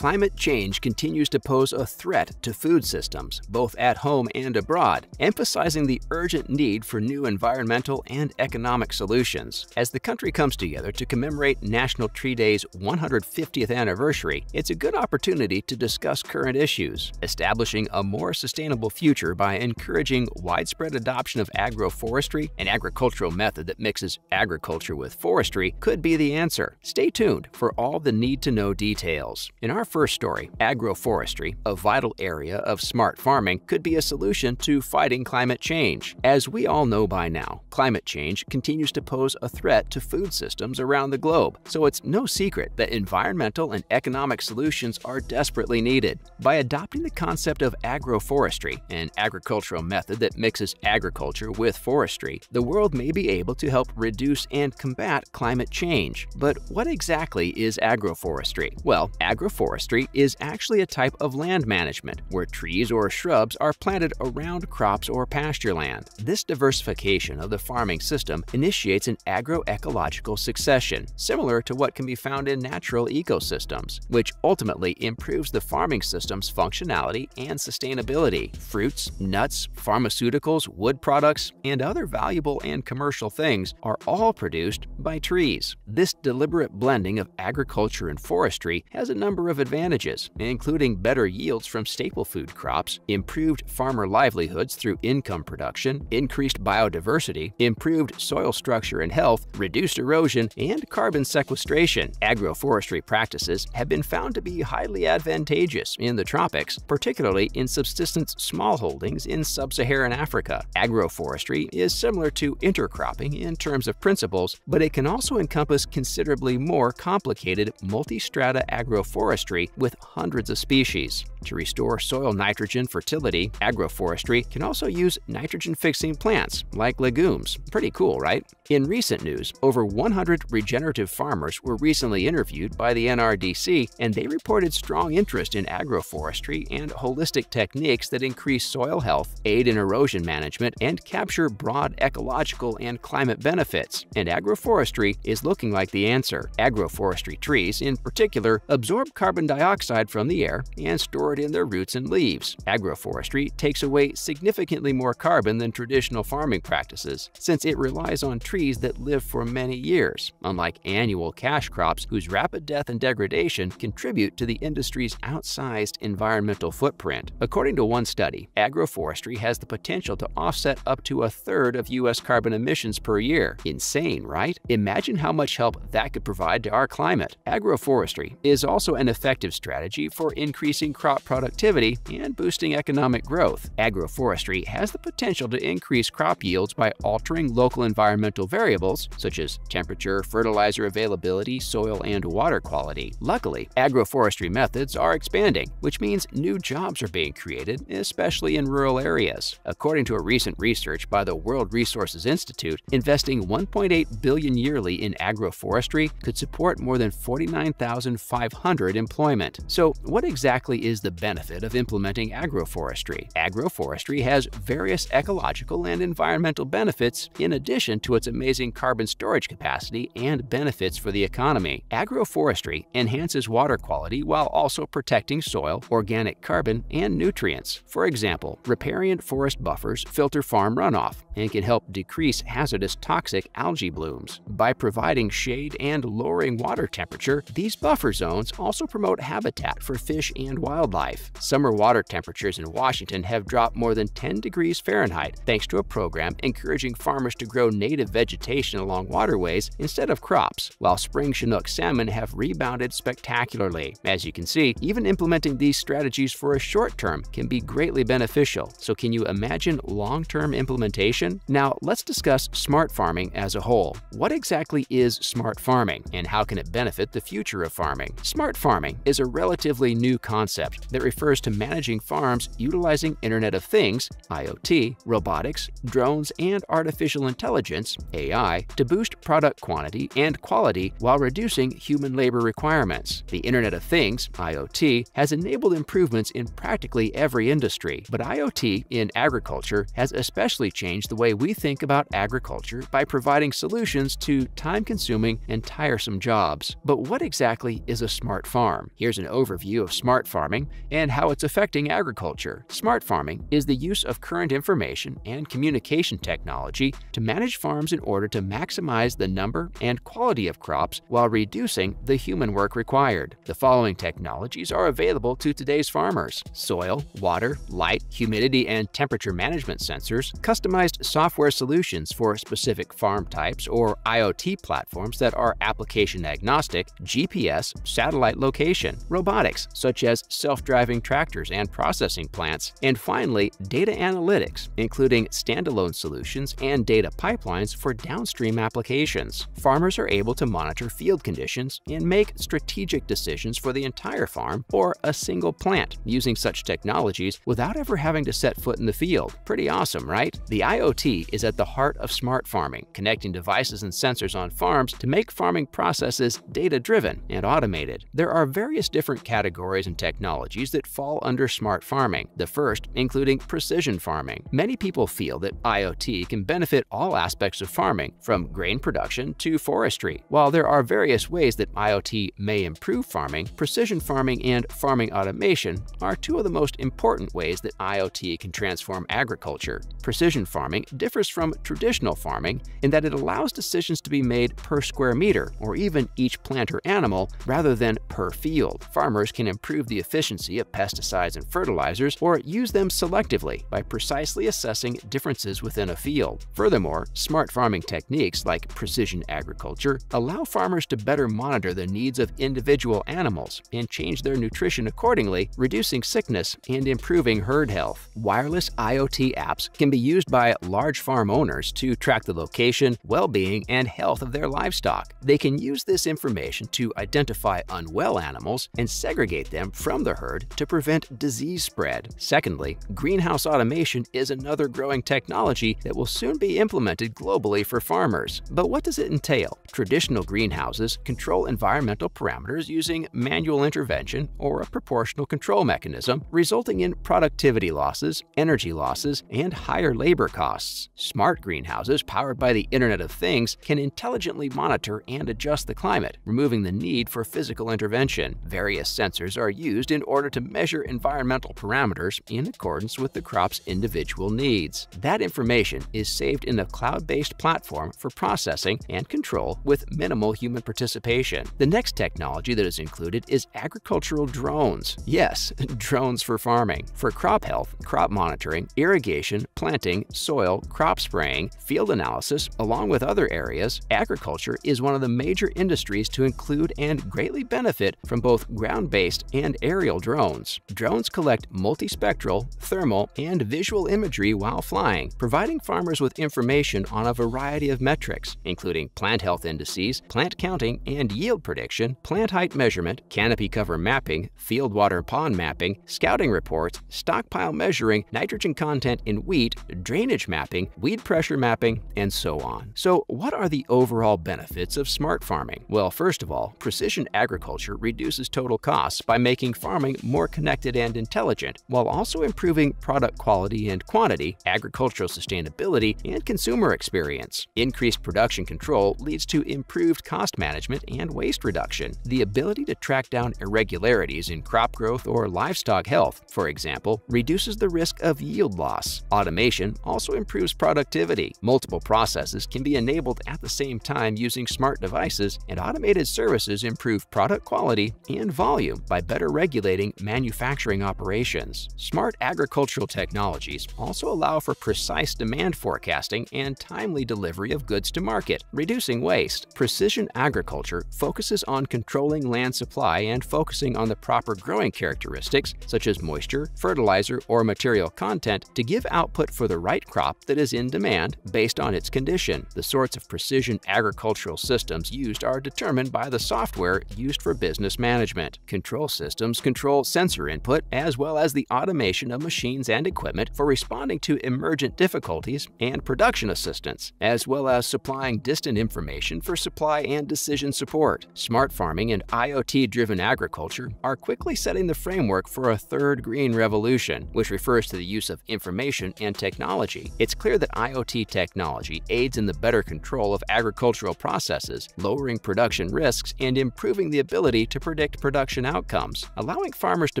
Climate change continues to pose a threat to food systems, both at home and abroad, emphasizing the urgent need for new environmental and economic solutions. As the country comes together to commemorate National Tree Day's 150th anniversary, it's a good opportunity to discuss current issues. Establishing a more sustainable future by encouraging widespread adoption of agroforestry, an agricultural method that mixes agriculture with forestry, could be the answer. Stay tuned for all the need-to-know details. In our first story, agroforestry, a vital area of smart farming, could be a solution to fighting climate change. As we all know by now, climate change continues to pose a threat to food systems around the globe, so it's no secret that environmental and economic solutions are desperately needed. By adopting the concept of agroforestry, an agricultural method that mixes agriculture with forestry, the world may be able to help reduce and combat climate change. But what exactly is agroforestry? Well, agroforestry is actually a type of land management where trees or shrubs are planted around crops or pasture land. This diversification of the farming system initiates an agroecological succession, similar to what can be found in natural ecosystems, which ultimately improves the farming system's functionality and sustainability. Fruits, nuts, pharmaceuticals, wood products, and other valuable and commercial things are all produced by trees. This deliberate blending of agriculture and forestry has a number of advantages, including better yields from staple food crops, improved farmer livelihoods through income production, increased biodiversity, improved soil structure and health, reduced erosion, and carbon sequestration. Agroforestry practices have been found to be highly advantageous in the tropics, particularly in subsistence smallholdings in sub-Saharan Africa. Agroforestry is similar to intercropping in terms of principles, but it can also encompass considerably more complicated multi-strata agroforestry with hundreds of species. To restore soil nitrogen fertility, agroforestry can also use nitrogen-fixing plants like legumes. Pretty cool, right? In recent news, over 100 regenerative farmers were recently interviewed by the NRDC, and they reported strong interest in agroforestry and holistic techniques that increase soil health, aid in erosion management, and capture broad ecological and climate benefits. And agroforestry is looking like the answer. Agroforestry trees, in particular, absorb carbon dioxide from the air and store it in their roots and leaves. Agroforestry takes away significantly more carbon than traditional farming practices, since it relies on trees that live for many years, unlike annual cash crops whose rapid death and degradation contribute to the industry's outsized environmental footprint. According to one study, agroforestry has the potential to offset up to a third of U.S. carbon emissions per year. Insane, right? Imagine how much help that could provide to our climate. Agroforestry is also an effective strategy for increasing crop productivity and boosting economic growth. Agroforestry has the potential to increase crop yields by altering local environmental variables such as temperature, fertilizer availability, soil, and water quality. Luckily, agroforestry methods are expanding, which means new jobs are being created, especially in rural areas. According to a recent research by the World Resources Institute, investing $1.8 billion yearly in agroforestry could support more than 49,500 employment. So, what exactly is the benefit of implementing agroforestry? Agroforestry has various ecological and environmental benefits in addition to its amazing carbon storage capacity and benefits for the economy. Agroforestry enhances water quality while also protecting soil, organic carbon, and nutrients. For example, riparian forest buffers filter farm runoff and can help decrease hazardous toxic algae blooms. By providing shade and lowering water temperature, these buffer zones also promote habitat for fish and wildlife. Summer water temperatures in Washington have dropped more than 10 degrees Fahrenheit thanks to a program encouraging farmers to grow native vegetation along waterways instead of crops, while spring Chinook salmon have rebounded spectacularly. As you can see, even implementing these strategies for a short term can be greatly beneficial. So can you imagine long-term implementation? Now let's discuss smart farming as a whole. What exactly is smart farming and how can it benefit the future of farming? Smart farming is a relatively new concept that refers to managing farms utilizing Internet of Things, IoT, robotics, drones, and artificial intelligence, AI, to boost product quantity and quality while reducing human labor requirements. The Internet of Things, IoT, has enabled improvements in practically every industry, but IoT in agriculture has especially changed the way we think about agriculture by providing solutions to time-consuming and tiresome jobs. But what exactly is a smart farm? Here's an overview of smart farming and how it's affecting agriculture. Smart farming is the use of current information and communication technology to manage farms in order to maximize the number and quality of crops while reducing the human work required. The following technologies are available to today's farmers: soil, water, light, humidity, and temperature management sensors, customized software solutions for specific farm types or IoT platforms that are application agnostic, GPS, satellite location, robotics such as self-driving tractors and processing plants, and finally, data analytics, including standalone solutions and data pipelines for downstream applications. Farmers are able to monitor field conditions and make strategic decisions for the entire farm or a single plant using such technologies without ever having to set foot in the field. Pretty awesome, right? The IoT is at the heart of smart farming, connecting devices and sensors on farms to make farming processes data-driven and automated. There are various different categories and technologies that fall under smart farming, the first including precision farming. Many people feel that IoT can benefit all aspects of farming, from grain production to forestry. While there are various ways that IoT may improve farming, precision farming and farming automation are two of the most important ways that IoT can transform agriculture. Precision farming differs from traditional farming in that it allows decisions to be made per square meter or even each plant or animal rather than per field. Farmers can improve the efficiency of pesticides and fertilizers or use them selectively by precisely assessing differences within a field. Furthermore, smart farming techniques like precision agriculture allow farmers to better monitor the needs of individual animals and change their nutrition accordingly, reducing sickness and improving herd health. Wireless IoT apps can be used by large farm owners to track the location, well-being, and health of their livestock. They can use this information to identify unwell animals and segregate them from the herd to prevent disease spread. Secondly, greenhouse automation is another growing technology that will soon be implemented globally for farmers. But what does it entail? Traditional greenhouses control environmental parameters using manual intervention or a proportional control mechanism, resulting in productivity losses, energy losses, and higher labor costs. Smart greenhouses powered by the Internet of Things can intelligently monitor and adjust the climate, removing the need for physical intervention. Various sensors are used in order to measure environmental parameters in accordance with the crop's individual needs. That information is saved in a cloud-based platform for processing and control with minimal human participation. The next technology that is included is agricultural drones. Yes, drones for farming. For crop health, crop monitoring, irrigation, planting, soil, crop spraying, field analysis, along with other areas, agriculture is one of the major industries to include and greatly benefit from both ground-based and aerial drones. Drones collect multispectral, thermal, and visual imagery while flying, providing farmers with information on a variety of metrics, including plant health indices, plant counting and yield prediction, plant height measurement, canopy cover mapping, field water pond mapping, scouting reports, stockpile measuring, nitrogen content in wheat, drainage mapping, weed pressure mapping, and so on. So what are the overall benefits of smart farming? Well, first of all, precision agriculture reduces total costs by making farming more connected and intelligent, while also improving product quality and quantity, agricultural sustainability, and consumer experience. Increased production control leads to improved cost management and waste reduction. The ability to track down irregularities in crop growth or livestock health, for example, reduces the risk of yield loss. Automation also improves productivity. Multiple processes can be enabled at the same time using smart devices, and automated services improve product quality and volume by better regulating manufacturing operations. Smart agricultural technologies also allow for precise demand forecasting and timely delivery of goods to market, reducing waste. Precision agriculture focuses on controlling land supply and focusing on the proper growing characteristics such as moisture, fertilizer, or material content to give output for the right crop that is in demand based on its condition. The sorts of precision agricultural systems used are determined by the software used for business management. Control systems control sensor input as well as the automation of machines and equipment for responding to emergent difficulties and production assistance, as well as supplying distant information for supply and decision support. Smart farming and IoT-driven agriculture are quickly setting the framework for a third green revolution, which refers to the use of information and technology It's clear that IoT technology aids in the better control of agricultural processes, lowering production risks, and improving the ability to predict production outcomes, allowing farmers to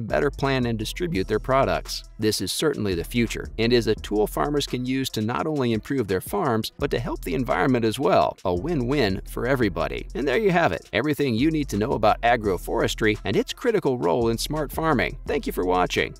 better plan and distribute their products. This is certainly the future and is a tool farmers can use to not only improve their farms, but to help the environment as well. A win-win for everybody. And there you have it, everything you need to know about agroforestry and its critical role in smart farming. Thank you for watching.